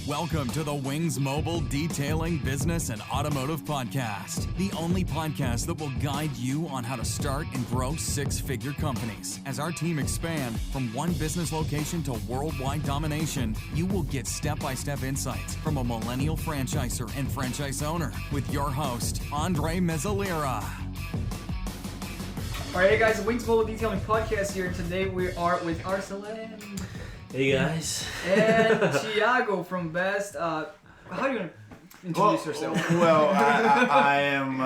Welcome to the Wings Mobile Detailing Business and Automotive Podcast, the only podcast that will guide you on how to start and grow six-figure companies. As our team expand from one business location to worldwide domination, you will get step-by-step insights from a millennial franchisor and franchise owner with your host, Andre Mezalira. All right, hey guys, the Wings Mobile Detailing Podcast here. Today we are with Arsalan. Hey guys. And Thiago from Best. How do you introduce yourself? Well, I am...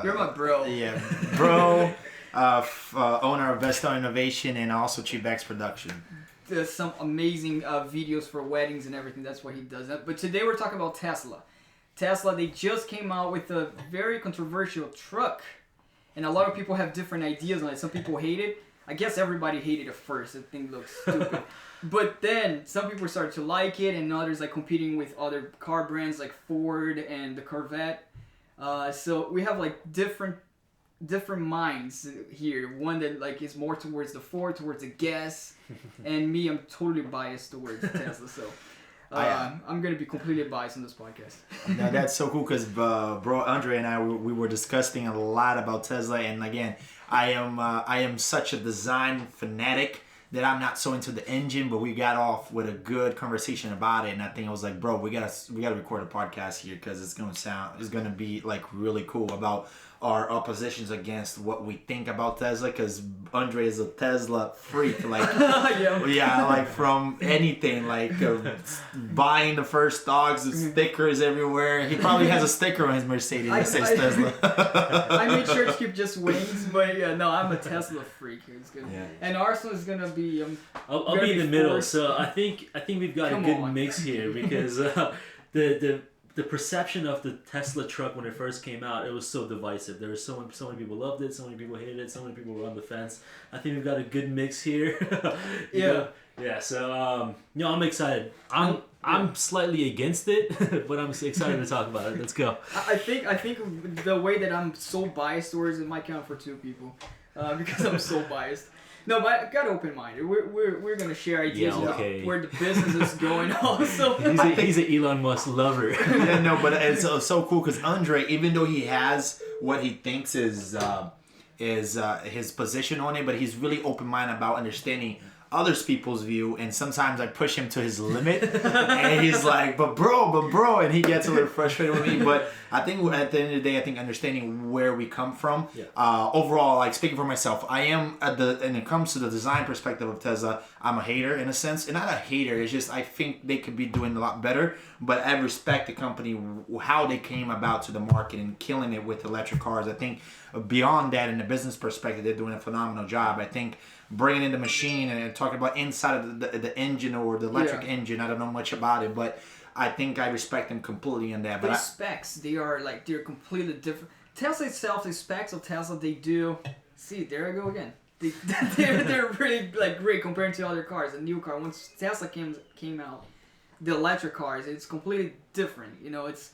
You're my bro. Yeah, bro, owner of Best Innovation and also Thibecs Production. There's some amazing videos for weddings and everything. That's what he does. But today we're talking about Tesla. Tesla, they just came out with a very controversial truck. And a lot of people have different ideas on it. Some people hate it. I guess everybody hated it first. The thing looks stupid. But then some people started to like it, and others like competing with other car brands like Ford and the Corvette. So we have like different minds here. One that like is more towards the Ford, towards the gas, and me, I'm totally biased towards Tesla. So I'm gonna be completely biased on this podcast. Now that's so cool because bro Andre and I we were discussing a lot about Tesla, and again I am such a design fanatic that I'm not so into the engine, but we got off with a good conversation about it, and I think I was like, bro, we gotta record a podcast here because it's gonna be like really cool about our oppositions against what we think about Tesla, because Andre is a Tesla freak, like yeah, like from anything, like buying the first dogs, stickers everywhere. He probably has a sticker on his Mercedes that says Tesla. I made sure to keep just wings, but yeah, no, I'm a Tesla freak. It's good. Yeah. And Arsenal is gonna be. I'll be in the middle, so I think we've got a good mix here because the perception of the Tesla truck when it first came out, it was so divisive. There were so many people loved it, so many people hated it, so many people were on the fence. I think we've got a good mix here. Yeah. So I'm excited. I'm slightly against it, but I'm excited to talk about it. Let's go. I think the way that I'm so biased towards it might count for two people, because I'm so biased. No, but I got open-minded. We're gonna share ideas about where the business is going. Also, he's an Elon Musk lover. Yeah, no, but it's so cool because Andre, even though he has what he thinks is his position on it, but he's really open-minded about understanding others people's view, and sometimes I push him to his limit, and he's like, but bro, and he gets a little frustrated with me. But I think at the end of the day, I think understanding where we come from, overall, like speaking for myself, I am when it comes to the design perspective of Tesla, I'm a hater in a sense, and not a hater. It's just I think they could be doing a lot better. But I respect the company, how they came about to the market and killing it with electric cars. I think beyond that, in the business perspective, they're doing a phenomenal job. I think bringing in the machine and talking about inside of the engine or the electric engine, I don't know much about it, but I think I respect them completely in that. But specs, they're completely different. Tesla itself, the specs of Tesla, they do. See, there I go again. They're really like great compared to other cars. A new car, once Tesla came out, the electric cars, it's completely different. You know, it's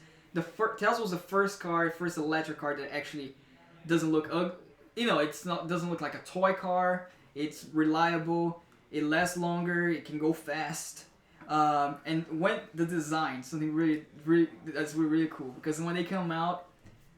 Tesla was the first electric car that actually doesn't look ugly. You know, doesn't look like a toy car. It's reliable. It lasts longer. It can go fast. And when the design, something really that's really cool, because when they come out,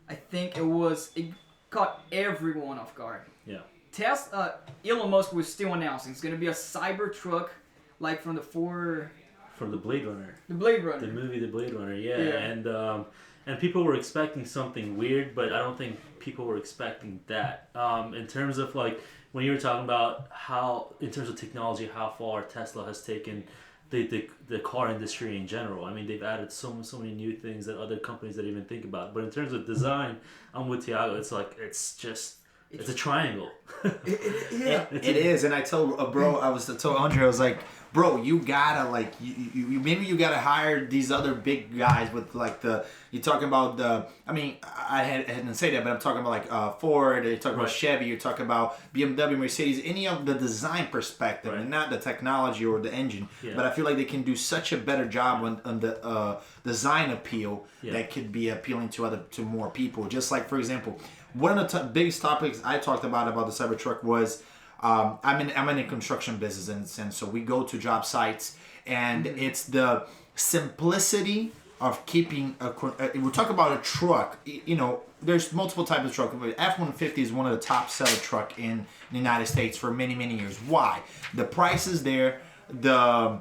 I think it caught everyone off guard. Yeah. Tesla, Elon Musk was still announcing it's gonna be a cyber truck, like from the Blade Runner. The Blade Runner. The movie The Blade Runner, yeah. And people were expecting something weird, but I don't think people were expecting that. In terms of like when you were talking about how, in terms of technology, how far Tesla has taken the car industry in general. I mean, they've added so many new things that other companies don't even think about. But in terms of design, I'm with Thiago. It's like it's a triangle. It is, and I told told Andre, I was like, bro, you gotta like you maybe you gotta hire these other big guys with like you're talking about the, I mean, I didn't say that, but I'm talking about like Ford, you're talking about Chevy, you're talking about BMW, Mercedes, any of the design perspective, and not the technology or the engine. Yeah. But I feel like they can do such a better job on the design appeal that could be appealing to more people. Just like, for example, one of the biggest topics I talked about the Cybertruck was, I'm in a construction business in a sense, so we go to job sites, and it's the simplicity of keeping we're talking about a truck. You know, there's multiple types of truck. F-150 is one of the top seller truck in the United States for many years. Why? The price is there. The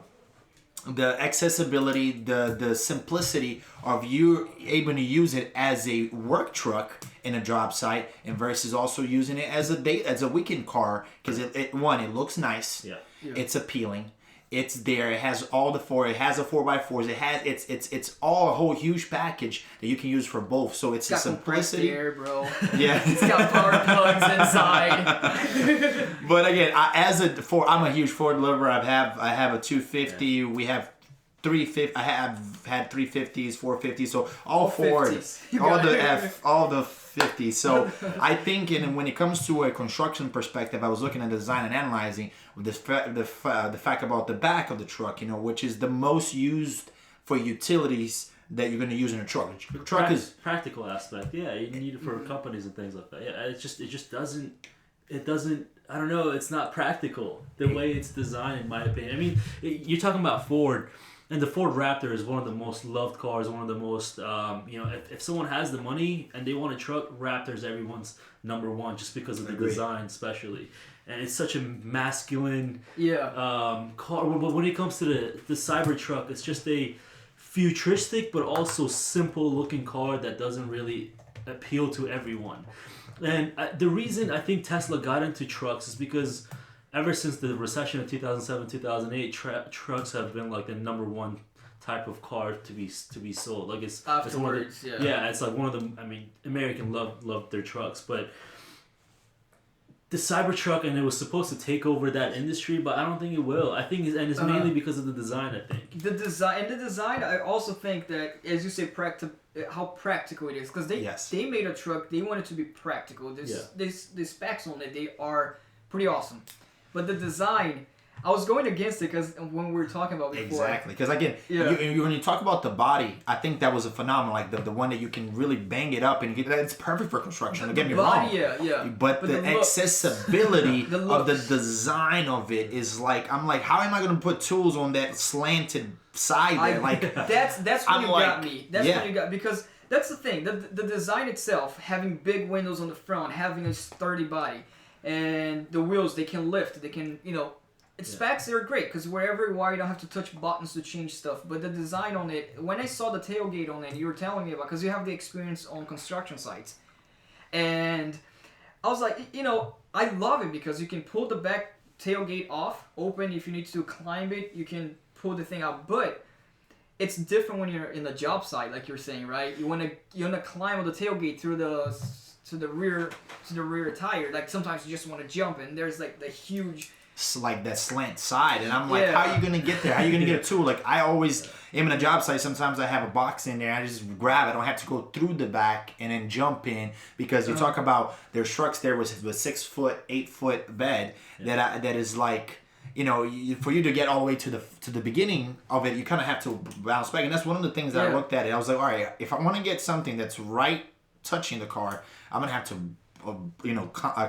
accessibility, the simplicity of you able to use it as a work truck in a job site, and versus also using it as a weekend car, because it looks nice. Yeah. It's appealing. It's there. It has all it has a 4x4s. It's all a whole huge package that you can use for both. So it's a simplicity. Air, bro. Yeah. It's got power plugs inside. But again, I'm a huge Ford lover. I have a 250. Yeah. We have 350. I have had 350s, 450s. So all Ford, 50s. all the 50s. So I think, when it comes to a construction perspective, I was looking at design and analyzing the fact about the back of the truck, which is the most used for utilities that you're going to use in a truck. The truck is practical aspect. Yeah, you need it for companies and things like that. Yeah, it just doesn't. I don't know. It's not practical the way it's designed, in my opinion. I mean, you're talking about Ford. And the Ford Raptor is one of the most loved cars, one of the most, if someone has the money and they want a truck, Raptor's everyone's number one, just because of the design especially. And it's such a masculine car. But when it comes to the Cybertruck, it's just a futuristic but also simple looking car that doesn't really appeal to everyone. And the reason I think Tesla got into trucks is because ever since the recession of 2007, 2008, trucks have been like the number one type of car to be sold. Like it's one of the, it's like one of the. I mean, Americans love their trucks, but the Cybertruck, and it was supposed to take over that industry, but I don't think it will. I think it's mainly because of the design. I think the design. I also think that, as you say, how practical it is, because they made a truck. They want it to be practical. The specs on it, they are pretty awesome. But the design, I was going against it because when we were talking about before. Exactly. Because again, when you talk about the body, I think that was a phenomenon. Like the one that you can really bang it up and get it's perfect for construction. Don't get me wrong. But the accessibility of the design of it is like, I'm like, how am I going to put tools on that slanted side there? Like that's when you got me. That's when you got, because that's the thing. The design itself, having big windows on the front, having a sturdy body. And the wheels, they can lift, they can, specs, they're great, because wherever you are, you don't have to touch buttons to change stuff. But the design on it, when I saw the tailgate on it, you were telling me about, because you have the experience on construction sites. And I was like, I love it because you can pull the back tailgate off, open. If you need to climb it, you can pull the thing out. But it's different when you're in the job site, like you're saying, right? You want to climb on the tailgate through to the rear tire. Like sometimes you just want to jump, and there's like the huge, like that slant side, and I'm like, how are you gonna get there? How are you gonna get a tool? Like I always am in a job site. Sometimes I have a box in there. I just grab it. I don't have to go through the back and then jump in, because you talk about there's trucks there with 6 foot, 8 foot bed that is like. For you to get all the way to the beginning of it, you kind of have to bounce back, and that's one of the things that I looked at it. I was like, all right, if I want to get something that's right touching the car, I'm gonna have to,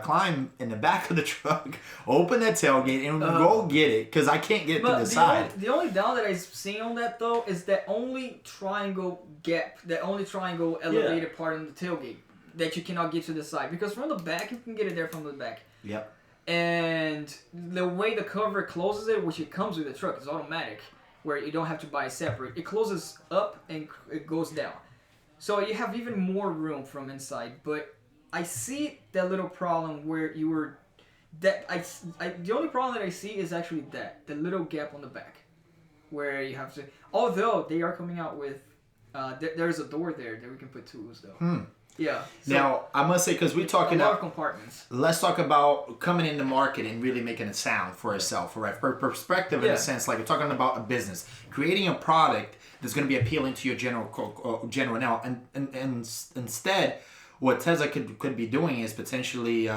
climb in the back of the truck, open that tailgate, and go get it, because I can't get to the side. The only down that I've seen on that though is that only triangle elevated part in the tailgate that you cannot get to the side, because from the back you can get it there from the back. Yep. And the way the cover closes it, which it comes with the truck, is automatic, where you don't have to buy it separate. It closes up and it goes down. So you have even more room from inside. But I see that little problem where you were... the only problem that I see is actually the little gap on the back, where you have to... Although they are coming out with... there's a door there that we can put tools, though. Yeah. So now, I must say, because we're talking a lot of compartments. Let's talk about coming in the market and really making it sound for itself, right? For perspective, in a sense, like you're talking about a business, creating a product that's going to be appealing to your general now, and instead, what Tesla could be doing is potentially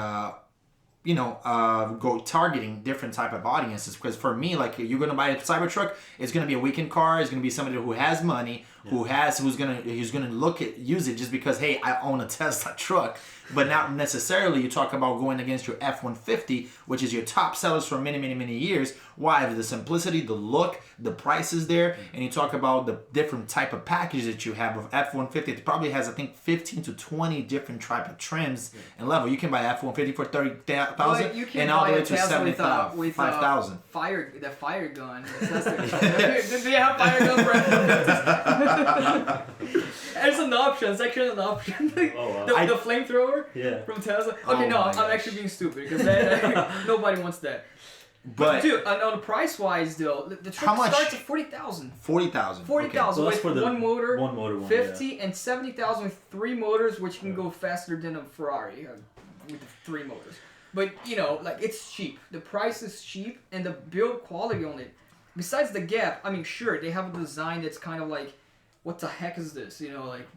go targeting different type of audiences. Because for me, like, you're gonna buy a Cybertruck, it's gonna be a weekend car. It's gonna be somebody who has money, who's gonna use it just because, hey, I own a Tesla truck. But not necessarily you talk about going against your F-150, which is your top sellers for many, many, many years. Why? The simplicity, the look, the price is there. And you talk about the different type of packages that you have of F-150. It probably has, I think, 15 to 20 different type of trims and level. You can buy F-150 for $30,000 and all the way to $75,000. The fire gun. Do they have fire gun for F-150? It's an option. It's actually an option. Oh, wow. The flamethrower from Tesla. Okay, I'm actually being stupid because nobody wants that. But dude, on the price wise though, the truck starts at $40,000. $40,000 with one motor, 50 and 70,000 with 3 motors, which can go faster than a Ferrari with the 3 motors. But like, it's cheap. The price is cheap, and the build quality on it. Besides the gap, I mean, sure, they have a design that's kind of like, what the heck is this? Like,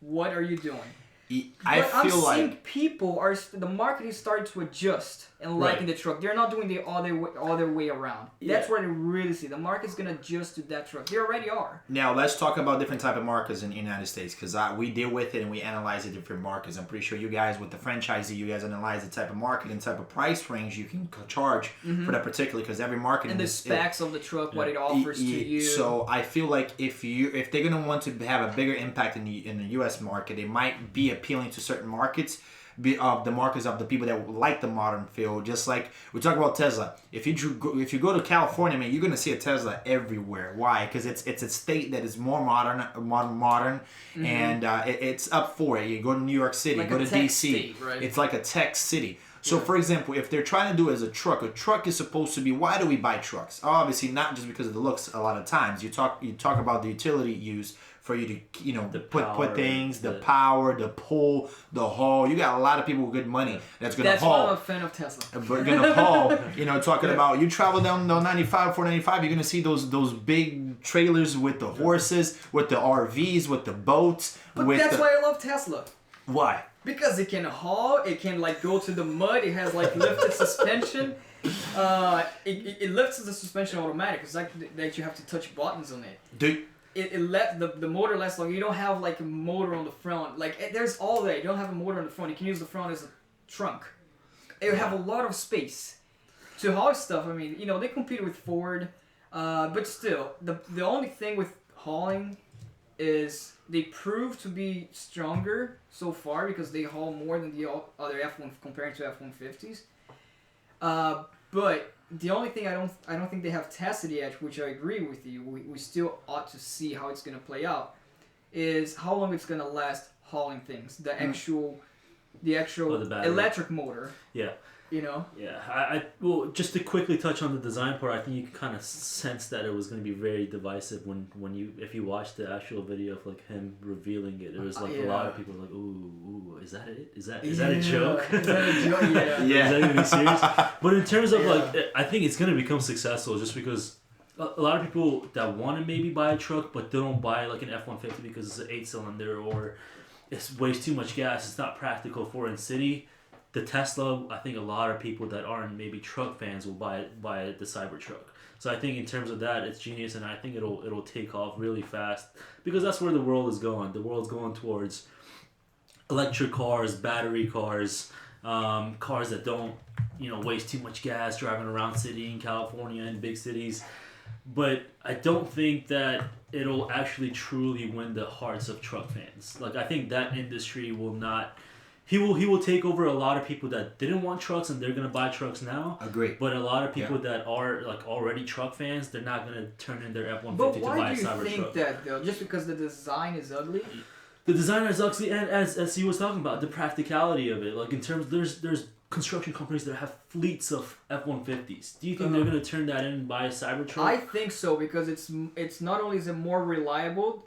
what are you doing? I'm seeing people the market is starting to adjust and liking the truck. They're not doing the other way around. That's where they really see the market's gonna adjust to that truck. They already are. Now let's talk about different type of markets in the United States, because we deal with it and we analyze the different markets. I'm pretty sure you guys with the franchisee, you guys analyze the type of market and type of price range you can charge for that particular, because every market and the specs of the truck, what it offers to you. So I feel like if they're gonna want to have a bigger impact in the U.S. market, it might be appealing to certain markets, of the markets of the people that like the modern feel. Just like we talk about Tesla, if you go to California, man, you're gonna see a Tesla everywhere. Why? Because it's a state that is more modern, and it's up for it. You go to New York City, like go to DC, state, right? It's like a tech city. So, for example, if they're trying to do it as a truck is supposed to be, why do we buy trucks? Obviously, not just because of the looks. A lot of times, you talk about the utility use for you to put things, the power, the pull, the haul. You got a lot of people with good money that's gonna haul. That's why I'm a fan of Tesla. But gonna haul. Talking about, you travel down 495, you're gonna see those big trailers with the horses, with the RVs, with the boats. But that's why I love Tesla. Why? Because it can haul, it can go to the mud, it has lifted suspension. It lifts the suspension automatic. It's like that you have to touch buttons on it. The motor lasts long. You don't have a motor on the front. There's all that. You don't have a motor on the front. You can use the front as a trunk. You have a lot of space to haul stuff. I mean, they compete with Ford, but still, the only thing with hauling is they prove to be stronger so far because they haul more than the other F1 compared to F-150s. But the only thing I don't think they have tested yet, which I agree with you, we still ought to see how it's going to play out, is how long it's going to last hauling things. The actual electric motor. Yeah. Yeah. Well, just to quickly touch on the design part, I think you can kind of sense that it was going to be very divisive if you watch the actual video of him revealing it. There was a lot of people ooh, is that it? Is that a joke? Is that a joke? Yeah. Is that going to be serious? But in terms of I think it's going to become successful just because a lot of people that want to maybe buy a truck but they don't buy an F-150 because it's an 8-cylinder or it wastes too much gas. It's not practical for in city. The Tesla, I think a lot of people that aren't maybe truck fans will buy the Cybertruck. So I think in terms of that, it's genius, and I think it'll take off really fast because that's where the world is going. The world's going towards electric cars, battery cars, cars that don't waste too much gas driving around city in California and big cities. But I don't think that it'll actually truly win the hearts of truck fans. I think that industry will not. He will take over a lot of people that didn't want trucks and they're gonna buy trucks now. Agree. But a lot of people that are already truck fans, they're not gonna turn in their F-150 but to buy a Cybertruck. But why do you think that though? Just because the design is ugly? The design is ugly, and as he was talking about, the practicality of it. In terms, there's construction companies that have fleets of F-150s. Do you think they're gonna turn that in and buy a Cybertruck? I think so because it's not only is it more reliable.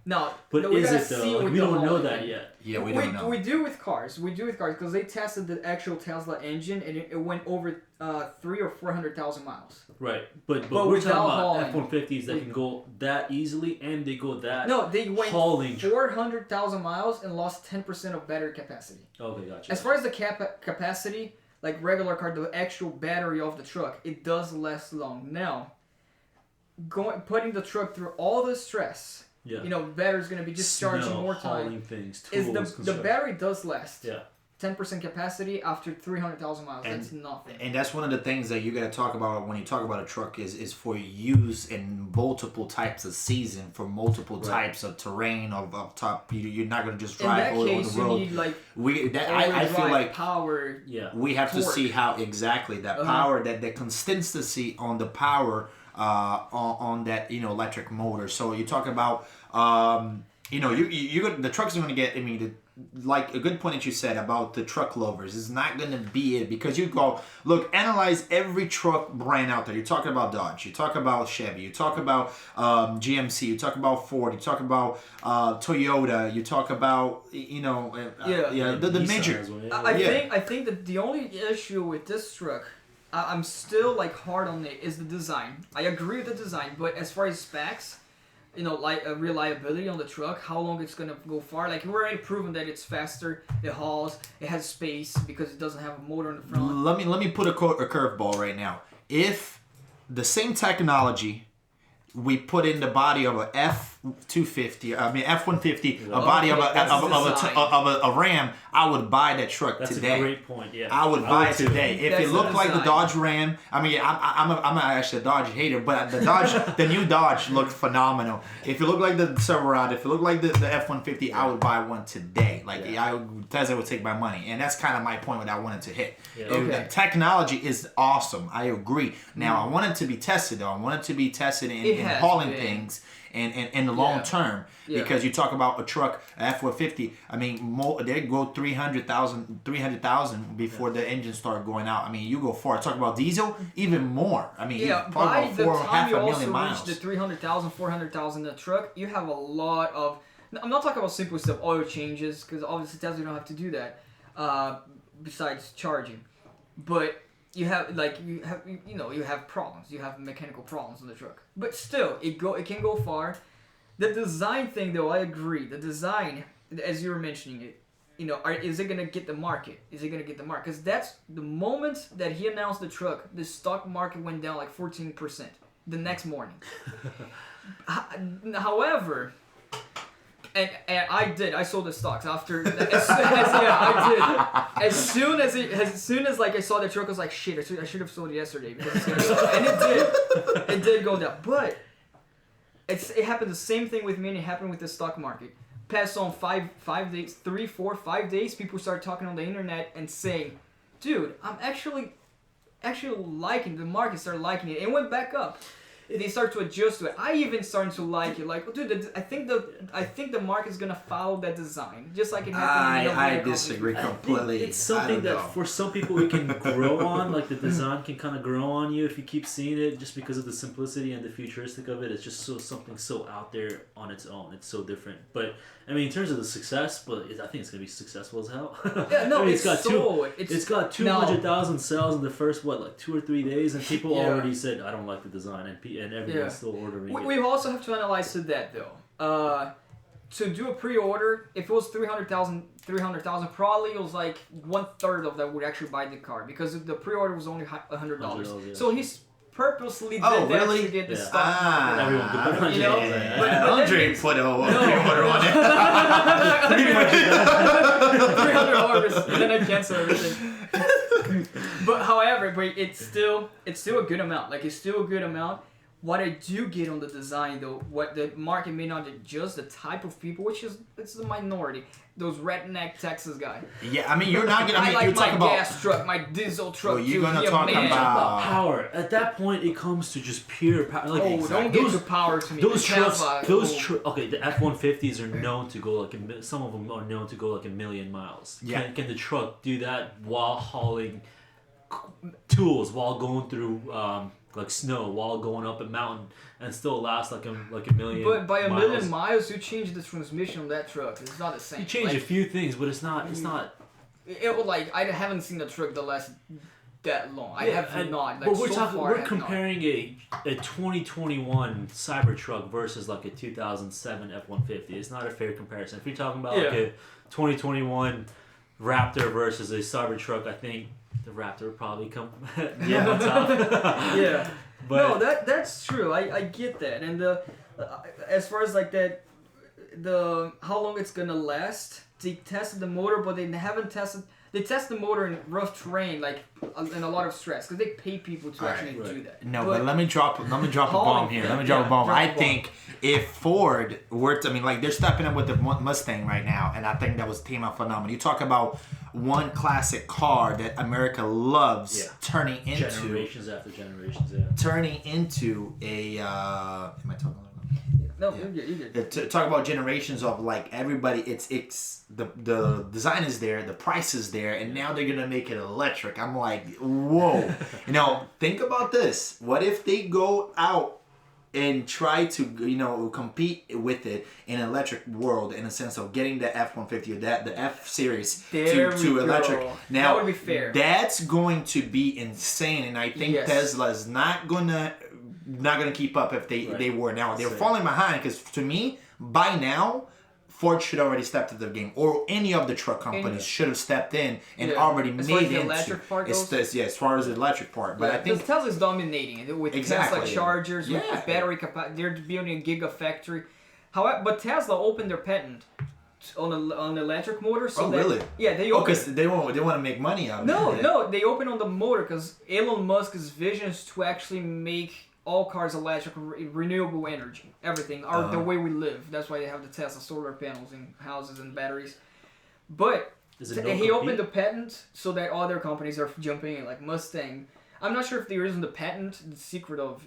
But is it though? We don't know that yet. Yeah, we don't know. We do with cars. Because they tested the actual Tesla engine and it went over 300,000 or 400,000 miles. Right, but we're talking about F-150s that can go that easily and they go that. No, they went hauling 400,000 miles and lost 10% of battery capacity. Okay, gotcha. As far as the capacity, like regular car, the actual battery of the truck, it does last long. Now, putting the truck through all the stress, Yeah. you know, battery's gonna be just charging more time. Hauling things, tools, The battery does last. Yeah. 10% capacity after 300,000 miles. That's nothing. And that's one of the things that you got to talk about when you talk about a truck is for use in multiple types of season, for multiple types of terrain of top. You're not going to just drive all over the road. You need like I feel like power. Yeah. We have torque. to see how exactly that power, that the consistency on the power on that, you know, electric motor. So you talk about you know, the truck's going to get. I mean, like a good point that you said about the truck lovers is not going to be it, because you go look, analyze every truck brand out there. You're talking about Dodge, you talk about Chevy, you talk about GMC, you talk about Ford, you talk about Toyota, you talk about, you know, the major. Well, I think that the only issue with this truck, I'm still like hard on it, is the design. I agree with the design, but as far as specs, you know, like reliability on the truck, how long it's gonna go far. Like, we're already proven that it's faster, it hauls, it has space because it doesn't have a motor in the front. Let me put a curveball right now. If the same technology we put in the body of a F-250, I mean F-150, a body of a Ram, I would buy that truck today. That's a great point. Yeah, I would buy it today. If That's it looked like the Dodge Ram, I mean, I'm actually a Dodge hater, but the new Dodge looked phenomenal. If it looked like the Silverado, if it looked like the F-150, I would buy one today. Like, Tesla would take my money, and that's kind of my point what I wanted to hit. Yeah. The technology is awesome. I agree. Now I want it to be tested though. I want it to be tested in hauling things and in the long term, because you talk about a truck, F-150. I mean, they go 300,000 before the engine start going out. I mean, you go far. Talk about diesel, even more. I mean, by the time you also miles. reach the 300,000, 400,000 in the truck, you have a lot of. I'm not talking about simple stuff, oil changes, because obviously Tesla don't have to do that. Besides charging, but you have problems. You have mechanical problems on the truck, but still, it can go far. The design thing, though, I agree. The design, as you were mentioning it, you know, is it gonna get the market? Is it gonna get the market? Because that's the moment that he announced the truck, the stock market went down like 14% the next morning. However. And I sold the stocks after. As soon as like I saw the truck, I was like, shit, I should have sold it yesterday, because it's gonna go. And it did go down. But it happened the same thing with me, and it happened with the stock market. Passed on 5 days, 3, 4, 5 days, people started talking on the internet and saying, dude, I'm actually liking the market, started liking it, and it went back up. They start to adjust to it. I even started to like it. Like, dude, I think the market's gonna follow that design, just like it happened. I disagree completely. It's something that for some people it can grow on. Like, the design can kind of grow on you if you keep seeing it, just because of the simplicity and the futuristic of it. It's just something so out there on its own. It's so different. But I mean, in terms of the success, I think it's gonna be successful as hell. Yeah, no, I mean, it's got 200,000 sales in the first 2 or 3 days, and people already said, I don't like the design, and everyone's still ordering it. We also have to analyze that though. To do a pre-order, if it was 300,000, probably it was like 1/3 of that would actually buy the car, because the pre-order was only $100. Yeah. So he's purposely did that to get the stock. Everyone could put you know, but Andre put a pre-order on it. $300, and then I cancel everything. But however, it's still a good amount. Like, it's still a good amount. What I do get on the design, though, what the market may not adjust, the type of people, it's the minority. Those redneck Texas guys. Yeah, I mean, you're not gonna. I like you're my talking about gas truck, my diesel truck. Well, you're gonna talk about power. At that point, it comes to just pure power. Like, don't get to power to me. Those trucks, okay, the F-150s are known to go some of them are known to go like 1 million miles. Yeah. Can the truck do that while hauling tools, while going through like snow, while going up a mountain, and still last like a million? But by a miles? million miles, you change the transmission on that truck. It's not the same. You change a few things, but it's not. It would I haven't seen the truck the last that long. I have not. Like, but we're comparing a 2021 Cybertruck versus like a 2007 F-150. It's not a fair comparison. If you're talking about like a 2021 Raptor versus a Cybertruck, I think the Raptor would probably come on top. Yeah. But No, that's true. I get that. And as far as like that, how long it's gonna last, they tested the motor, but they haven't tested. They test the motor in rough terrain, like in a lot of stress, because they pay people to actually do that. No, but let me drop a bomb here. Let me drop a bomb. I think if Ford were to, I mean, like they're stepping up with the Mustang right now, and I think that was came out phenomenal. You talk about one classic car that America loves turning into generations after generations, turning into a. Am I talking about? No, you did. Talk about generations of like everybody. It's the design is there, the price is there, and now they're gonna make it electric. I'm like, whoa. Think about this. What if they go out and try to compete with it in an electric world, in a sense of getting the F-150 or the F series to electric? Now that would be fair. That's going to be insane, and I think Tesla's not gonna keep up if they were now. They're falling behind because to me, by now, Ford should already step to the game, or any of the truck companies should have stepped in and already as made far as it. the electric part goes? As far as the electric part. But I think Tesla's dominating it with Tesla chargers, with battery capacity. They're building a gigafactory. However, but Tesla opened their patent on the electric motor. So really? Yeah, they opened. Because they want to make money out of it. No, they opened on the motor because Elon Musk's vision is to actually make all cars electric, renewable energy, everything, or the way we live. That's why they have the Tesla solar panels in houses and batteries. But he opened the patent so that other companies are jumping in, like Mustang. I'm not sure if there isn't the patent, the secret of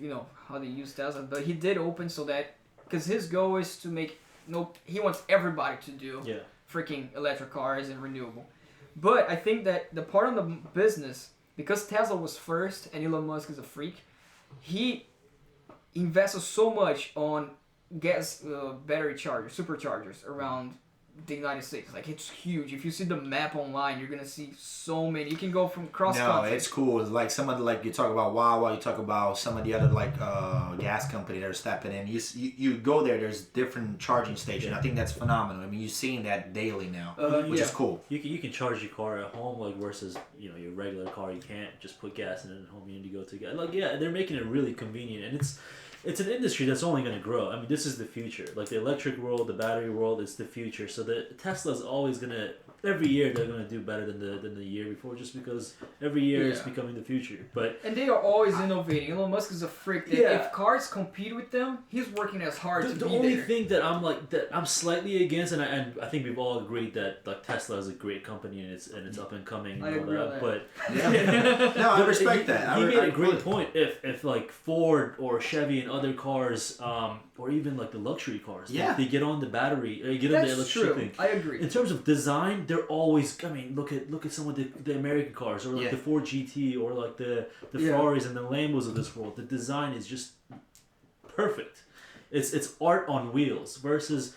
how they use Tesla, but he did open so that because his goal is to make he wants everybody to do freaking electric cars and renewable. But I think that the part of the business, because Tesla was first and Elon Musk is a freak, he invested so much on gas battery chargers, superchargers around the United States. Like, it's huge. If you see the map online, you're gonna see so many. You can go from cross country. No, it's cool. It's like some of the, like you talk about Wawa, you talk about some of the other like gas company that are stepping in. You go there. There's different charging stations. I think that's phenomenal. I mean, you're seeing that daily now, which is cool. You can charge your car at home, like versus your regular car. You can't just put gas in it at home. You need to go to gas. Like they're making it really convenient, and it's an industry that's only going to grow. I mean, this is the future. Like the electric world, the battery world, it's the future. So the Tesla's always going to, every year they're going to do better than the year before, just because every year it's becoming the future. And they are always innovating. Elon Musk is a freak. If cars compete with them, he's working as hard to be there. The only thing that I'm slightly against, and I think we've all agreed that like Tesla is a great company and it's up and coming and all that. But no, I respect that. He made a great point. If like Ford or Chevy and other cars, or even like the luxury cars, they get on the battery, get on the electric thing. I agree. In terms of design, they're always. I mean, look at some of the American cars, or like the Ford GT, or like the Ferraris and the Lambos of this world. The design is just perfect. It's art on wheels versus.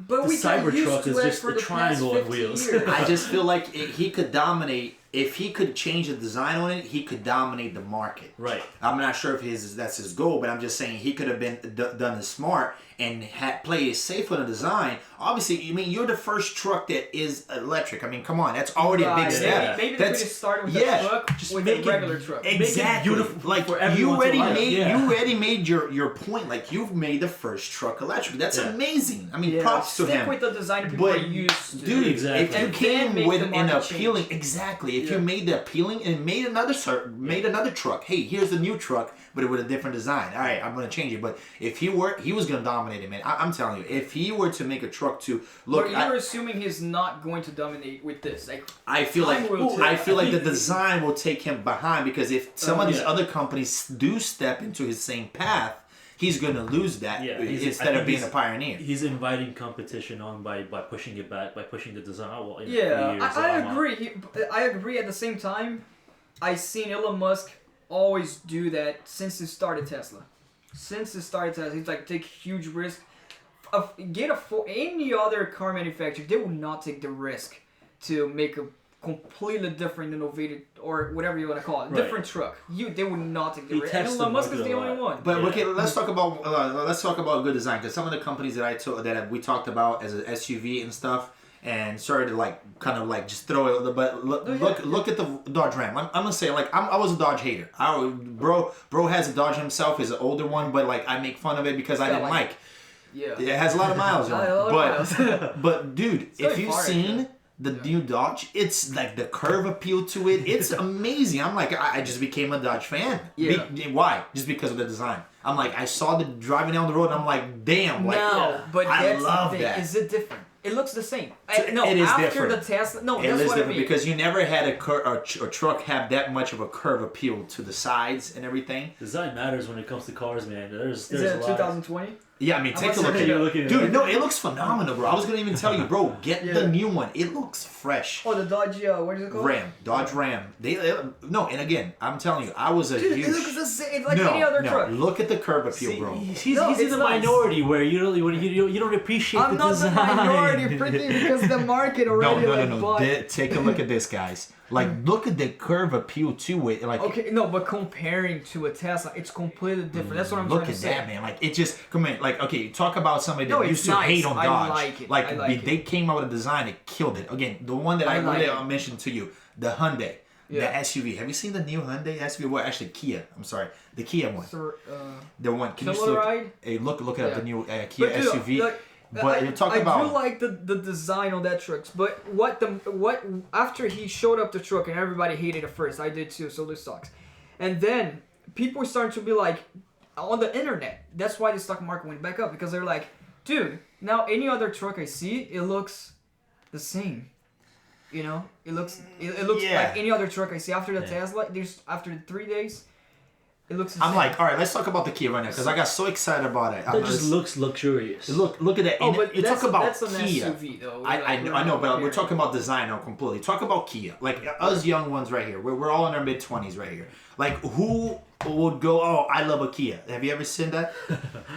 But the Cybertruck is just a triangle on wheels. I just feel like he could dominate. If he could change the design on it, he could dominate the market. Right. I'm not sure if that's his goal, but I'm just saying he could have been done it smart and play it safe on the design. Obviously, you're the first truck that is electric. I mean, come on, that's already a big step. Maybe they could have started with a truck, just with a regular truck. Exactly. Make it beautiful, like for everyone you already made your point. Like you've made the first truck electric. That's amazing. I mean, props to him. Stick with the design people are used to. Dude, exactly. If you came with an appealing, if you made the appealing and made another truck. Hey, here's the new truck, but with a different design. All right, I'm gonna change it. But if he was gonna dominate it, man. I'm telling you, if he were to make a truck to look, but you're assuming he's not going to dominate with this. Like, I feel like the design will take him behind, because if some of these other companies do step into his same path, he's going to lose that instead of being a pioneer. He's inviting competition on by pushing it back, by pushing the design. Well, I agree. I agree. At the same time, I've seen Elon Musk always do that since he started Tesla. He's like, take huge risk. Any other car manufacturer, they will not take the risk to make a completely different, innovative, or whatever you want to call it, different truck. They would not take the risk. And Elon Musk is the only one. But okay, let's talk about good design, because some of the companies that we talked about as an SUV and stuff, and started to like kind of like just throw it. But look at the Dodge Ram. I'm gonna say like I was a Dodge hater. Bro has a Dodge himself. He's an older one, but like I make fun of it because I didn't like. Yeah. It has a lot of miles on it. But dude, if you've seen the new Dodge, it's like the curve appeal to it. It's amazing. I'm like, I just became a Dodge fan. Yeah. Why? Just because of the design. I'm like, I saw the driving down the road and I'm like, damn. Like, but I that's love the thing. that. Is it different? It looks the same. No, it is after different. the Tesla. No, it that's is what different I mean. because you never had a truck have that much of a curve appeal to the sides and everything. Design matters when it comes to cars, man. There's is it 2020? Yeah, I mean, take a look at it. Dude, no, it looks phenomenal, bro. I was going to even tell you, bro, get the new one. It looks fresh. Oh, the Dodge, what is it called? Ram. Dodge Ram. No, and again, I'm telling you, I was a huge... It looks the same, like any other truck. Look at the curve appeal, bro. He's in the minority where you don't appreciate the design. I'm not the minority, pretty, because the market already No. Take a look at this, guys. Like, look at the curve appeal to it. Like, okay, no, but comparing to a Tesla, it's completely different. That's what I'm trying to say. Look at that, man. Like, it just, come in. Like, okay, talk about somebody that used to hate on Dodge. I like it. Like, they came out with a design that killed it. Again, the one that I mentioned to you, the Hyundai. The SUV. Have you seen the new Hyundai SUV? Well, actually, Kia. I'm sorry. The Kia one. The one. Can you look? Hey, look at the new Kia SUV. But you're talking about. I do like the design on that truck, but what after he showed up the truck and everybody hated it first, I did too. So this sucks, and then people were starting to be like on the internet. That's why the stock market went back up because they're like, dude, now any other truck I see, it looks the same. You know, it looks like any other truck I see after the Tesla. After 3 days. It looks the same. I'm like, all right, let's talk about the Kia right now because I got so excited about it. It just looks luxurious. Look at that. Oh, but you talk about that's an Kia. SUV though. I know, but we're talking about design now completely. Talk about Kia. Like us young ones right here. We're all in our mid-20s right here. Like who would go, oh, I love a Kia. Have you ever seen that?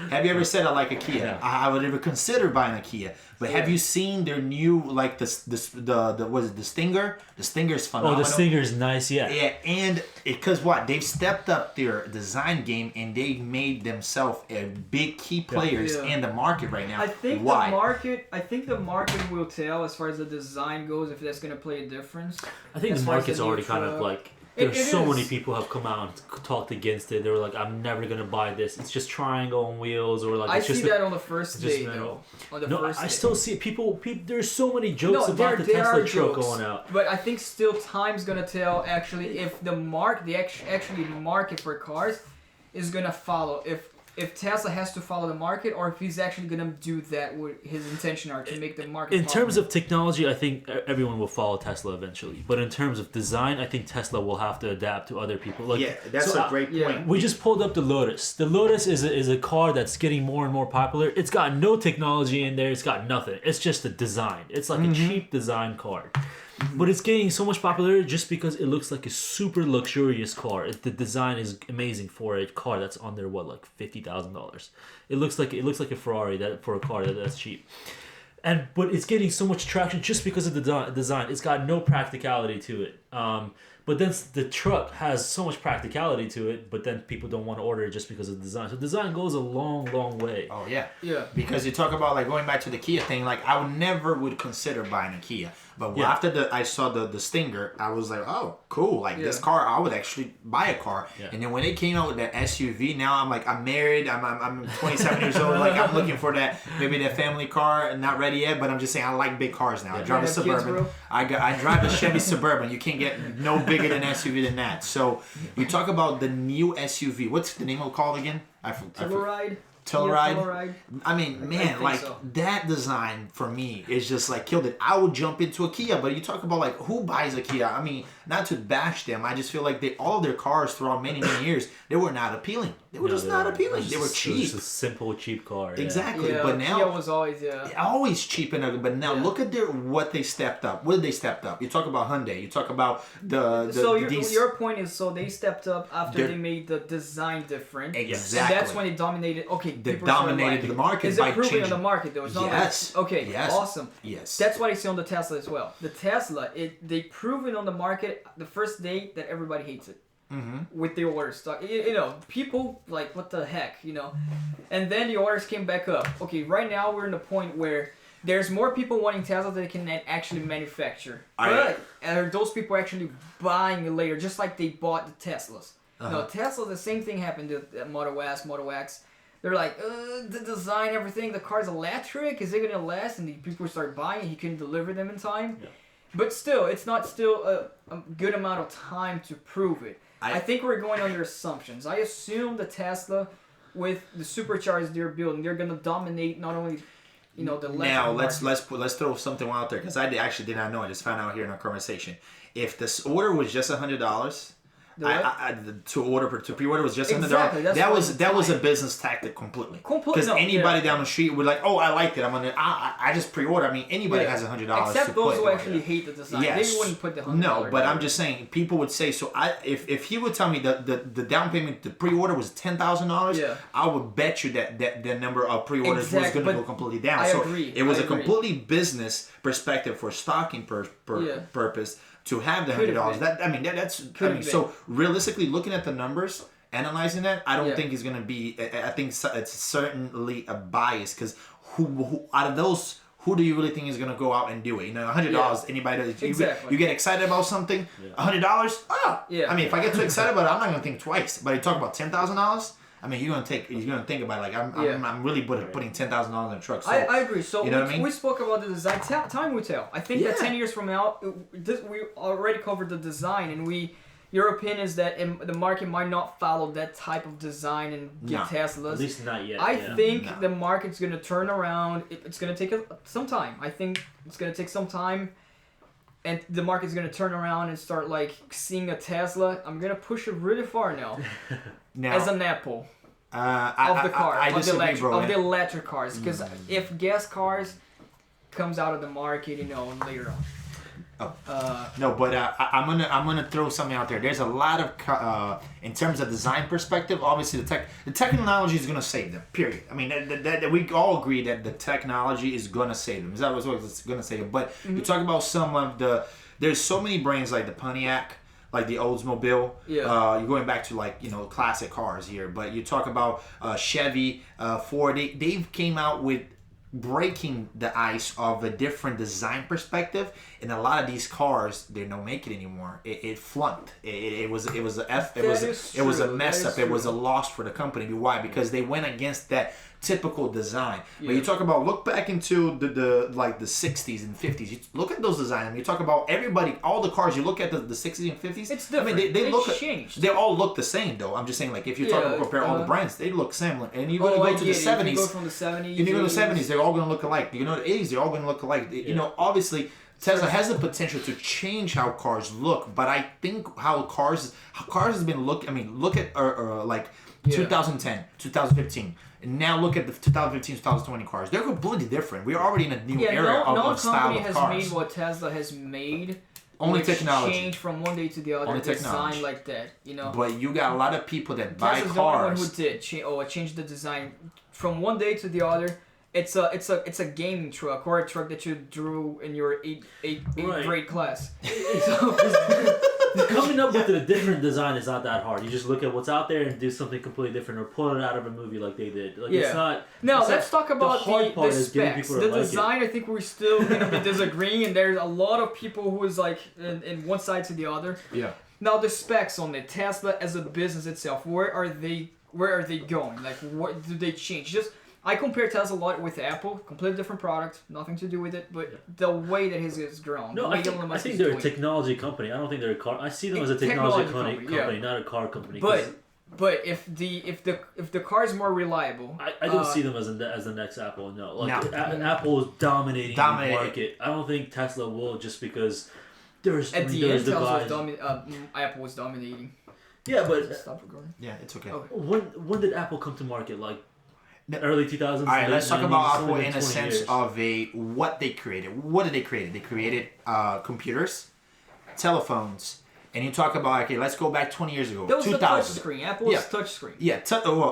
Have you ever said I like a Kia? Yeah. I would ever consider buying a Kia. But have you seen their new like the what is it, the Stinger? The Stinger's phenomenal. Oh, the Stinger's nice, yeah. Yeah, and because what? They've stepped up their design game and they've made themselves a big key players in the market right now. I think the market will tell as far as the design goes if that's gonna play a difference. I think the market's already kind of like there's so many people have come out and talked against it. They were like, I'm never gonna buy this. It's just triangle on wheels, or like I it's see just that on the first day though. I still see people. There's so many jokes about the Tesla truck going out. But I think still time's gonna tell actually if the market for cars is gonna follow. If Tesla has to follow the market, or if he's actually gonna do that with his intention are to make the market. In terms of technology, I think everyone will follow Tesla eventually. But in terms of design, I think Tesla will have to adapt to other people. Like, that's a great point. We just pulled up the Lotus. The Lotus is a car that's getting more and more popular. It's got no technology in there. It's got nothing. It's just a design. It's like a cheap design car. But it's getting so much popularity just because it looks like a super luxurious car. The design is amazing for a car that's under like $50,000. It looks like a Ferrari for a car that's cheap. But it's getting so much traction just because of the design. It's got no practicality to it. But then the truck has so much practicality to it, but then people don't want to order it just because of the design. So design goes a long, long way. Oh yeah. Because you talk about like going back to the Kia thing, like I would consider buying a Kia. But after I saw the Stinger, I was like, oh, cool. Like this car, I would actually buy a car. Yeah. And then when they came out with that SUV, now I'm like, I'm married. I'm 27 years old. Like I'm looking for that family car. Not ready yet, but I'm just saying I like big cars now. I drive a Suburban. Kids, I drive a Chevy Suburban. You can't get no bigger than SUV than that. So you talk about the new SUV. What's the name of it called again? Telluride. Telluride. I mean, man, like that design for me is just like killed it. I would jump into a Kia, but you talk about like who buys a Kia? I mean, not to bash them, I just feel like all their cars throughout many years they were not appealing. They were just not appealing. They were cheap. Just a simple cheap car. Exactly. Yeah, but now Kia was always cheap and ugly. But now look at what they stepped up. What did they step up? You talk about Hyundai. You talk about your point is they stepped up after they made the design different. Exactly. And that's when it dominated. Okay. They dominated the market by changing. Is it proving on the market though? It's not awesome. Yes. That's what I see on the Tesla as well. The Tesla, they proven on the market the first day that everybody hates it. With the order stock, people like what the heck, and then the orders came back up. Okay, right now we're in the point where there's more people wanting Tesla than they can actually manufacture. But are those people actually buying it later, just like they bought the Teslas? No, Tesla, the same thing happened to Model S, Model X. They're like, the design, everything, the car's electric, is it going to last? And the people start buying it, he couldn't deliver them in time. Yeah. But still, it's not still a good amount of time to prove it. I think we're going under assumptions. I assume the Tesla, with the superchargers they're building, they're going to dominate not only... the now let's throw something out there, because I actually did not know. I just found out here in our conversation. If this order was just $100, to pre-order was just $100. Exactly, that was a business tactic completely. Because anybody down the street would like, oh, I liked it. I just pre-order. I mean, anybody has $100. Except those who actually hate the design. Yes. They wouldn't put the $100. No, but I'm just saying, people would say, so if he would tell me the down payment, the pre-order was $10,000, I would bet you that the number of pre-orders was going to go completely down. I agree. It was a completely business perspective for stocking purpose. To have the $100, so realistically, looking at the numbers, analyzing that, I don't think it's gonna be. I think it's certainly a bias, because who out of those, who do you really think is gonna go out and do it? $100. Anybody that you get excited about something, $100. I mean, if I get too excited about it, I'm not gonna think twice. But you talk about $10,000. I mean, you're gonna think about it, like I'm really putting $10,000 in a truck. So, I agree. So you know what I mean? We spoke about the design. Time will tell. I think that 10 years from now, we already covered the design, and your opinion is that the market might not follow that type of design and get Teslas. At least not yet. I think the market's gonna turn around. It's gonna take some time. I think it's gonna take some time. And the market's gonna turn around and start like seeing a Tesla. I'm gonna push it really far now. As an Apple of the car, of the electric cars, because if gas cars comes out of the market, later on. No, but I'm gonna throw something out there. There's a lot of in terms of design perspective. Obviously, the technology is gonna save them. Period. I mean, that we all agree that the technology is gonna save them. Is that what's gonna save them? But you talk about some of there's so many brands like the Pontiac, like the Oldsmobile. You're going back to classic cars here, but you talk about Chevy, Ford. They came out with breaking the ice of a different design perspective, and a lot of these cars they don't make it anymore. It flunked. It was a mess up. It was a loss for the company. Why? Because they went against that typical design. But you talk about, look back into the 60s and 50s. You look at those designs. You talk about all the cars. You look at the 60s and 50s. It's different. I mean, they all look the same though. I'm just saying, like, if you compare all the brands, they look similar. And you go to the 70s. You go from the 70s. You go to the 70s. They're all going to look alike. The 80s. They're all going to look alike. Obviously, Tesla has the potential to change how cars look, but I think how cars has been look. I mean, look at 2010, 2015. And now look at the 2015, 2020 cars. They're completely different. We're already in a new era of style of cars. No company has made what Tesla has made. Only technology. Change from one day to the other. Only design like that, But you got a lot of people that buy Tesla's cars. The only one who did change the design from one day to the other. It's a gaming truck, or a truck that you drew in your eighth grade class. Coming up with a different design is not that hard. You just look at what's out there and do something completely different, or pull it out of a movie like they did. It's not. Now let's talk about the specs. The design, I think we're still going to be disagreeing, and there's a lot of people who is like in one side to the other. Yeah. Now the specs on it, Tesla as a business itself, where are they going? Like, what do they change? I compare Tesla a lot with Apple, completely different product, nothing to do with it, but the way that his has grown. No, I think they're a technology company. I don't think they're a car. I see them as a technology company, not a car company. But if the car is more reliable, I don't see them as the next Apple. No, Apple is dominating the market. I don't think Tesla will, just because Apple was dominating. Yeah, but stop recording. Yeah, it's okay. When did Apple come to market? Like early 2000s. All right, let's talk about Apple in a sense of what they created. What did they create? They created computers, telephones, and you talk about, okay, let's go back 20 years ago. That was 2000. the touch screen. Apple was touch screen. Yeah,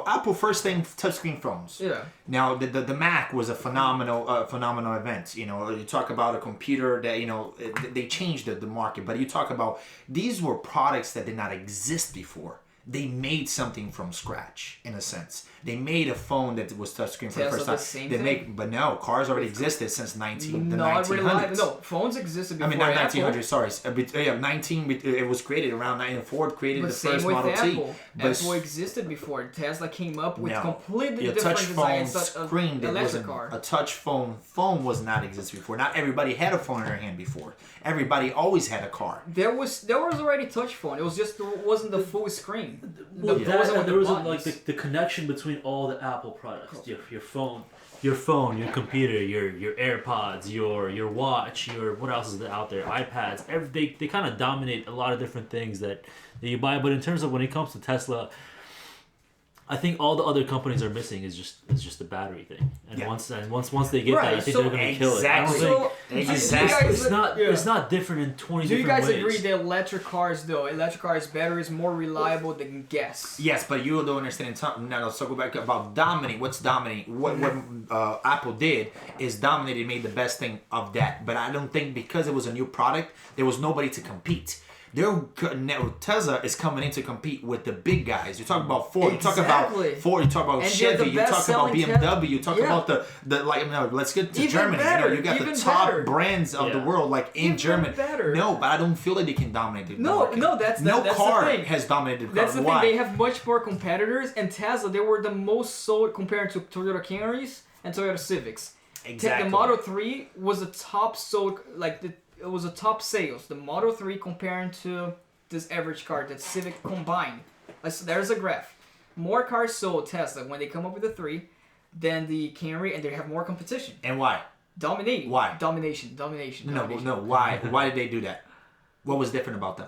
Apple first thing touchscreen phones. Yeah. Now the Mac was a phenomenal event. You talk about a computer that they changed the market, but you talk about these were products that did not exist before. they made something from scratch in a sense. They made a phone that was touchscreen for the first time. The same thing? But no, cars already existed since the 1900s. No, phones existed before. I mean, not Apple. 1900s. Sorry, it was created around. Ford created But the same first with Model Apple. T. But Apple existed before. Tesla came up with completely your different touch phone designs of screen that electric wasn't car. a touch phone. Phone was not exist before. Not everybody had a phone in their hand before. Everybody always had a car. There was already touch phone. It was just wasn't the full screen. Well, there was like buttons. the connection between all the Apple products. Your phone, your computer, your AirPods, your watch, what else is out there? iPads. They kind of dominate a lot of different things that you buy. But in terms of when it comes to Tesla, I think all the other companies are missing is just the battery thing. And once they get that, I think they're going to kill it. I don't think it's not different in 20 Do you different ways. guys agree that electric cars battery is more reliable than gas? Yes, but you don't understand something. Now let's talk about dominate. What's dominate? What Apple did is dominated, made the best thing of that. But I don't think because it was a new product, there was nobody to compete. Tesla is coming in to compete with the big guys. You talk about Ford. You talk about Ford. You talk about Chevy. You talk about BMW. You talk about the let's get to even Germany. Better, you got the top brands of the world, like in even Germany. Better. No, but I don't feel like they can dominate the market. That's no car the thing. has dominated the That's car. the Why? thing. They have much more competitors, and Tesla, they were the most sold compared to Toyota Camrys and Toyota Civics. Exactly. The Model 3 was the top sold, it was a top sales. The Model 3 comparing to this average car, that Civic combined. There's a graph. More cars sold Tesla when they come up with the 3 than the Camry, and they have more competition. And why? Dominating. Why? Domination. No. Why? Why did they do that? What was different about them?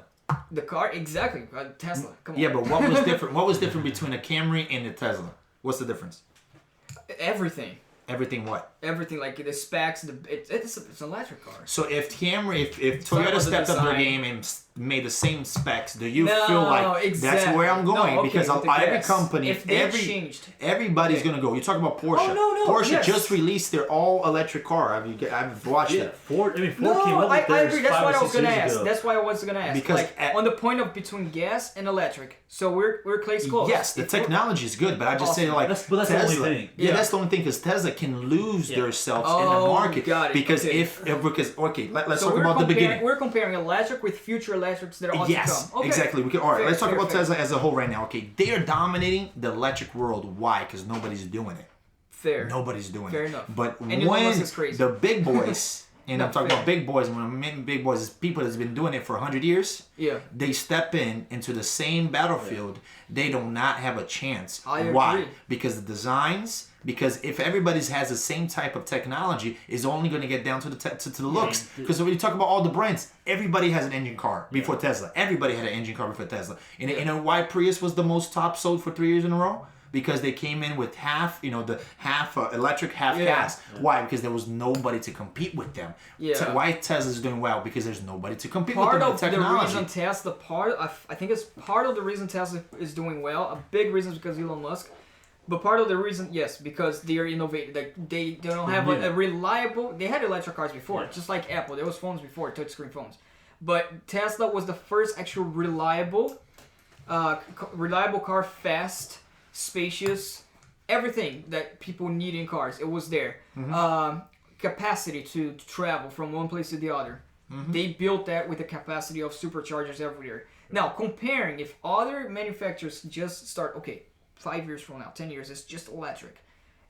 The car, exactly. Tesla. Come on. Yeah, but what was different? What was different between a Camry and a Tesla? What's the difference? Everything. Everything what? Everything, like the specs, it's an electric car. So if Toyota stepped up their game and made the same specs, do you feel like that's where I'm going? Because every company, everybody's gonna go. You talk about Porsche. Porsche just released their all-electric car. I've watched it. Ford came up with I agree. That's what I was gonna ask. Ago. That's why I was gonna ask. Because on the point of between gas and electric, so we're close. Yes, the technology is good, but I just say like that's Tesla. the only thing. Yeah, that's the only thing because Tesla can lose themselves in the market. Got it. Because let's talk about the beginning. We're comparing electric with future electrics that are on Yes, to come. Okay. exactly. Let's talk about fair. Tesla as a whole right now. Okay, they are dominating the electric world. Why? Because nobody's doing it. Fair. Nobody's doing Fair it. enough. But And Elon when Musk is crazy. the big boys, and I'm talking fair. about big boys, when I mean big boys, is people that's been doing it for 100 years. Yeah. They step into the same battlefield. They do not have a chance. I Why? agree. Because the designs. Because if everybody has the same type of technology, it's only going to get down to the looks. Because when you talk about all the brands, everybody has an engine car before Tesla. Everybody had an engine car before Tesla. And you know why Prius was the most top sold for 3 years in a row? Because they came in with half electric, half gas. Why? Because there was nobody to compete with them. Yeah. Why Tesla's doing well? Because there's nobody to compete Part with them of with technology. the reason Tesla, I think it's part of the reason Tesla is doing well. A big reason is because Elon Musk. But part of the reason, yes, because they are innovative. Like they don't have a reliable. They had electric cars before, just like Apple. There was phones before, touchscreen phones. But Tesla was the first actual reliable car, fast, spacious, everything that people need in cars. It was there. Capacity to travel from one place to the other. They built that with the capacity of superchargers everywhere. Now comparing, if other manufacturers just start 5 years from now, 10 years, it's just electric.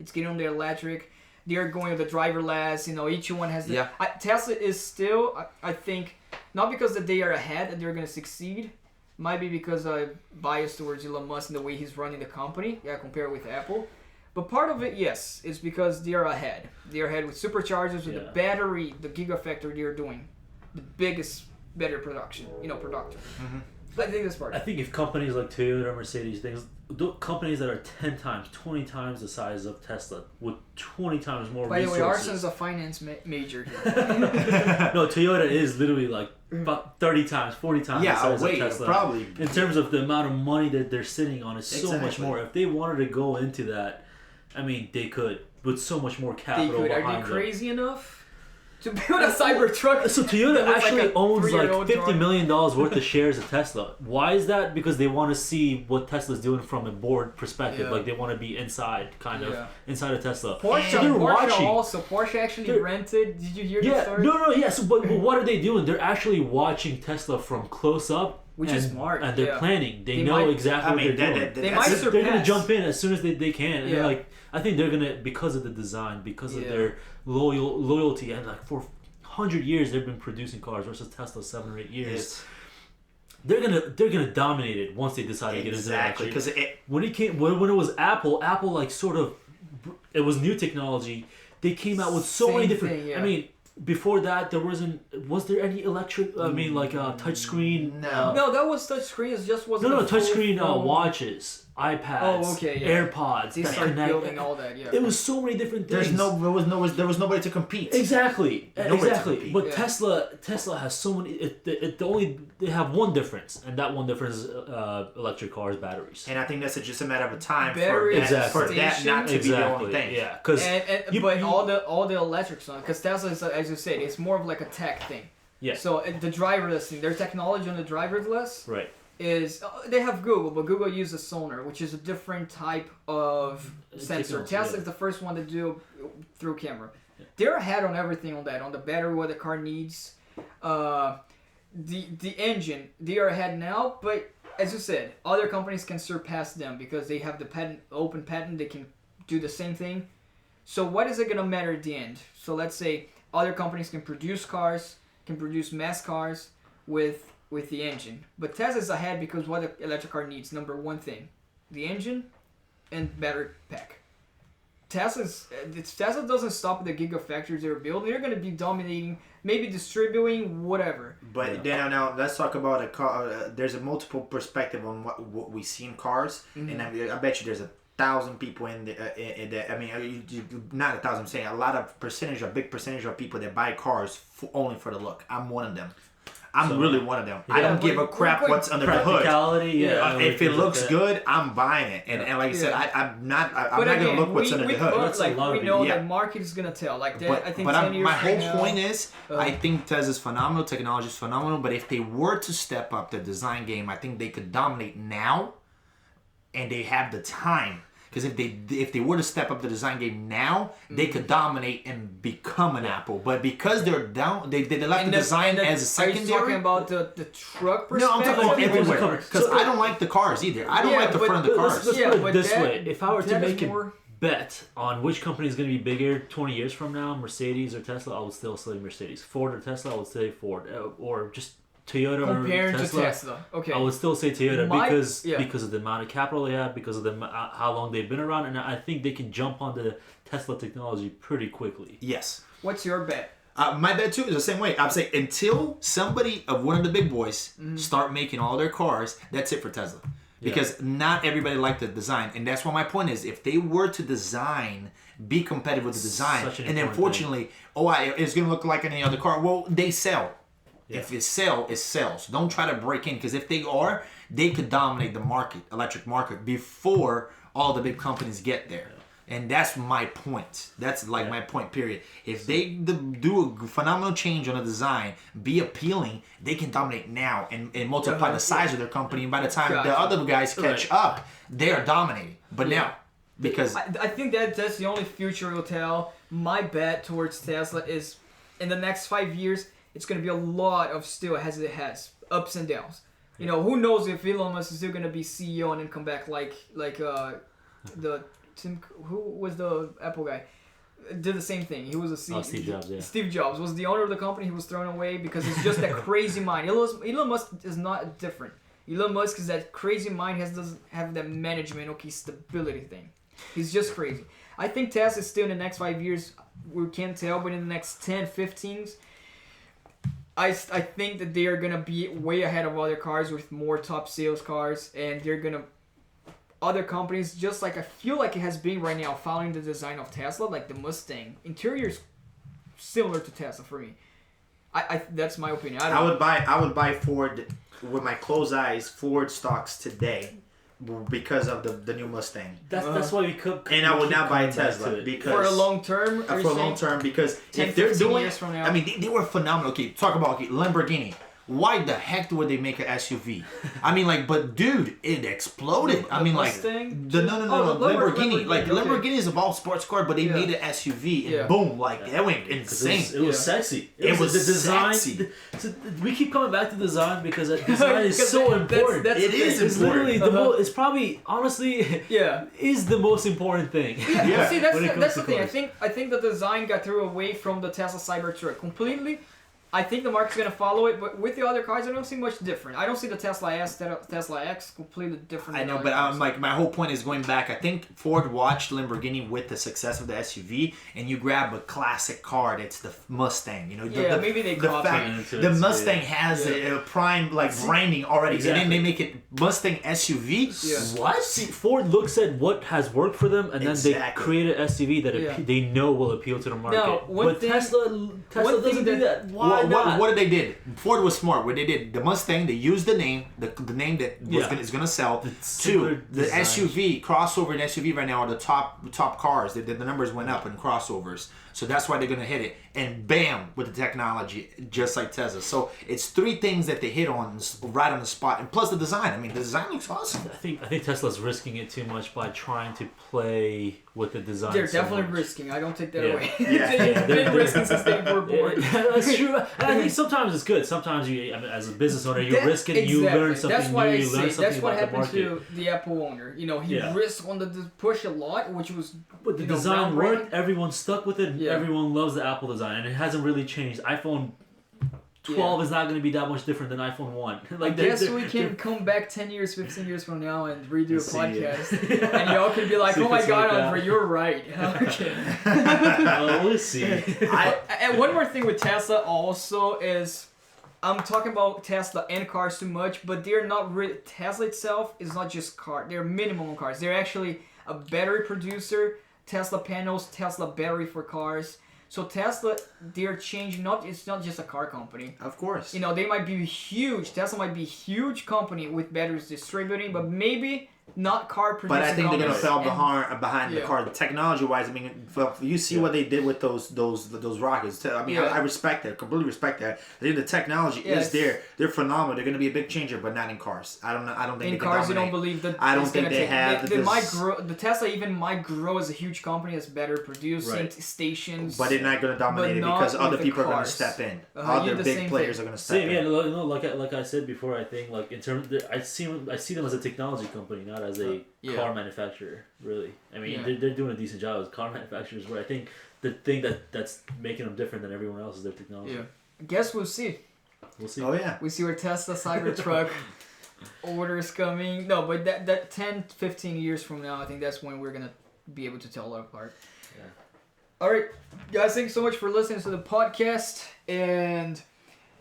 It's getting on the electric. They're going with the driverless. Each one has the... Tesla is still, I think, not because that they are ahead and they're going to succeed. Might be because I'm biased towards Elon Musk and the way he's running the company. Compared with Apple. But part of it, yes, is because they are ahead. They're ahead with superchargers, with the battery, the gigafactory they're doing. The biggest battery production, productor. I think that's part of it. I think if companies like Toyota, Mercedes, companies that are 10 times, 20 times the size of Tesla with 20 times more By the way, resources. Arsalan's a finance major here. No, Toyota is literally like about 30 times, 40 times the size of Tesla. Probably. In terms of the amount of money that they're sitting on, is so much more. If they wanted to go into that, I mean, they could with so much more capital Are behind they crazy enough? to build a Cybertruck. So Toyota actually owns like $50 million worth of shares of Tesla. Why is that? Because they want to see what Tesla's doing from a board perspective. Like they want to be inside, inside of Tesla. Porsche actually rented. Did you hear that story? No. So, but what are they doing? They're actually watching Tesla from close up. Which is smart. And they're planning. They know exactly what they're doing. They might surpass. They're going to jump in as soon as they can. And like, I think they're going to, because of the design, because of their loyalty, and like for 100 years they've been producing cars versus Tesla 7 or 8 years. They're gonna dominate it once they decide to get into that. Because when it was Apple like sort of, it was new technology. They came out with so many different. I mean, before that, was there any electric? I mean, like touchscreen? No, that was touchscreen. It just wasn't. No, touchscreen watches, iPads, AirPods. They started building all that. Yeah, it was so many different things. There was nobody to compete. Exactly. But Tesla has so many. They have one difference, and that one difference is electric cars, batteries. And I think that's just a matter of time for that not to be the only thing. Yeah, but all the electric stuff, because Tesla is, as you said, it's more of like a tech thing. Yeah. So the driverless thing, their technology on the driverless, right, is they have Google, but Google uses sonar, which is a different type of sensor. Tesla is the first one to do through camera. Yeah. They're ahead on everything on that, on the battery, what the car needs, the engine. They are ahead now, but as you said, other companies can surpass them because they have the open patent. They can do the same thing. So what is it gonna matter at the end? So let's say other companies can produce cars, can produce mass cars with the engine. But Tesla's ahead because what the electric car needs, number one thing, the engine and battery pack. Tesla doesn't stop at the gigafactories they're building. They're going to be dominating, maybe distributing, whatever. But now let's talk about a car. There's a multiple perspective on what we see in cars, and I bet you there's 1,000 people in the. I mean, not 1,000. I'm saying a big percentage of people that buy cars only for the look. I'm one of them. I'm really one of them. I don't give a crap what's under the hood. If it looks good, I'm buying it. And like I said, I'm not going to look what's under the hood. We know the market is going to tell. Like that, I think 10 years my whole point is, I think Tesla's phenomenal. Technology is phenomenal. But if they were to step up the design game, I think they could dominate now. And they have the time. Because if they were to step up the design game now, they could dominate and become an Apple. But because they're down, they left the design as a secondary. Are you talking about the truck perspective? No, I'm talking about everywhere. Because I don't like the cars either. I don't like the front of the cars. Let's put it this way. If I were to make a bet on which company is going to be bigger 20 years from now, Mercedes or Tesla, I would still say Mercedes. Ford or Tesla, I would say Ford. Or just Toyota compared or Tesla, to Tesla. Okay. I would still say Toyota because of the amount of capital they have, because of how long they've been around, and I think they can jump onto the Tesla technology pretty quickly. Yes. What's your bet? My bet too is the same way. I'm saying until somebody of one of the big boys start making all their cars, that's it for Tesla. Because not everybody liked the design, and that's why my point is, if they were to be competitive with the design, and unfortunately, it's going to look like any other car. Well, they sell. Yeah. If it sells. Don't try to break in, because if they could dominate the electric market before all the big companies get there. And that's my point. That's my point, period. If they do a phenomenal change on the design, be appealing, they can dominate now and multiply the size of their company. And by the time the other guys catch up, they are dominating. But now, because I think that's the only future will tell. My bet towards Tesla is in the next 5 years, it's going to be a lot of still as it has ups and downs. You know, who knows if Elon Musk is still going to be CEO and then come back like who was the Apple guy? Did the same thing. He was a CEO. Steve Jobs. Yeah. Steve Jobs was the owner of the company. He was thrown away because it's just that crazy mind. Elon Musk is not different. Elon Musk is that crazy mind. Doesn't have that management stability thing. He's just crazy. I think Tesla is still in the next 5 years. We can't tell, but in the next 10, 15. I think that they are going to be way ahead of other cars with more top sales cars, and they're going to other companies, just like I feel like it has been right now, following the design of Tesla, like the Mustang. Interior is similar to Tesla for me. I that's my opinion. I would buy Ford with my closed eyes. Ford stocks today because of the new Mustang. That's why we could. And I would not buy a coming back Tesla to it. because For a long term. for a long term, because 10, if they're 15 doing, years from now. I mean, they were phenomenal. Okay, talk about Lamborghini. Why the heck would they make an SUV? I mean, like, but dude, it exploded. I mean, Mustang? like, no, Lamborghini. Like, okay. Lamborghini is about sports car, but they made an SUV, and boom, like, that went insane. It was sexy. It was the design. sexy. We keep coming back to design because design is so important. It is It's important. literally the most. It's probably honestly is the most important thing. Yeah. See, when it comes that's to the thing. cars. I think the design got thrown away from the Tesla Cybertruck completely. I think the market's gonna follow it, but with the other cars, I don't see much different. I don't see the Tesla S, Tesla X completely different. I know, but like my whole point is going back. I think Ford watched Lamborghini with the success of the SUV, and you grab a classic car that's the Mustang. You know, maybe they the copied fact the Mustang has a prime like branding already, and then they make it Mustang SUV. Yeah. What? See, Ford looks at what has worked for them, and then they create an SUV that they know will appeal to the market. Now, but Tesla doesn't do that. Why not? What did they did? Ford was smart. What they did, the Mustang, they used the name, the name that is gonna sell. Two, the design. SUV crossover and SUV right now are the top cars. The numbers went up in crossovers, so that's why they're gonna hit it. And bam, with the technology, just like Tesla. So it's three things that they hit on right on the spot, and plus the design. I mean, the design looks awesome. I think Tesla's risking it too much by trying to play with the design. They're so definitely much. risking. I don't take that Yeah. away. Yeah. They've been risking since they were born. That's true. And I think sometimes it's good. Sometimes you, as a business owner, you risk it. You learn something That's what new. I You learn say. something That's what about the happened market. to the Apple owner. You know, he risked on the push a lot, which was. But the you know, design groundbreaking. worked. Everyone stuck with it. Yeah. Everyone loves the Apple design, and it hasn't really changed. iPhone 12 is not going to be that much different than iPhone 1. I guess we can come back 10 years, 15 years from now and redo a podcast. And y'all can be like, See oh if my it's god, like that. Andre, you're right. Okay. We'll see. And one more thing with Tesla also is, I'm talking about Tesla and cars too much, but they're not really, Tesla itself is not just car. They're minimum cars. They're actually a battery producer, Tesla panels, Tesla battery for cars. So Tesla, they're changing. It's not just a car company. Of course. You know, they might be huge. Tesla might be a huge company with batteries distributing, but maybe not car producing. But I think they're gonna fall companies. behind the car. Technology-wise, I mean, you see what they did with those rockets. I mean, I respect that. Completely respect that. I think the technology is there. They're phenomenal. They're gonna be a big changer, but not in cars. I don't think in cars. You don't believe that. I don't think they have. They might grow. The Tesla even might grow as a huge company that's better producing stations. But they're not gonna dominate it because other people are gonna step in. Other big players are gonna step in. Yeah, like I said before, I think like in terms, I see them as a technology company, not as a car manufacturer. Really, I mean they're doing a decent job as car manufacturers. But I think the thing that's making them different than everyone else is their technology. Yeah, I guess we'll see. We'll see. Oh yeah. We see where Tesla Cybertruck orders coming. No, but that 10, 15 years from now, I think that's when we're gonna be able to tell apart. Yeah. All right, guys, thanks so much for listening to the podcast. And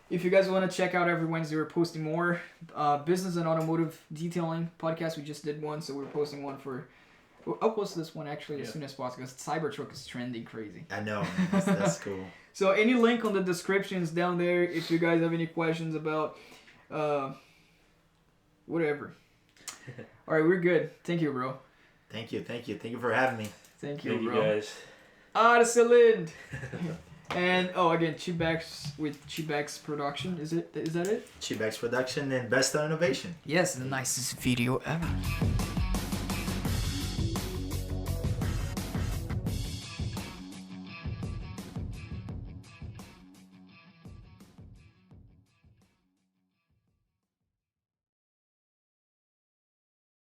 if you guys want to check out every Wednesday, we're posting more business and automotive detailing podcast. We just did one, so we're posting one for. I'll post this one actually as soon as possible because Cybertruck is trending crazy. I know. That's cool. So any link on the description is down there if you guys have any questions about whatever. All right, we're good. Thank you, bro. Thank you for having me. Thank you, Thank you bro. guys. Arsalan. And again, Thibecs with Thibecs Production. Is that it? Thibecs Production and Best on Innovation. Yes, the nicest video ever.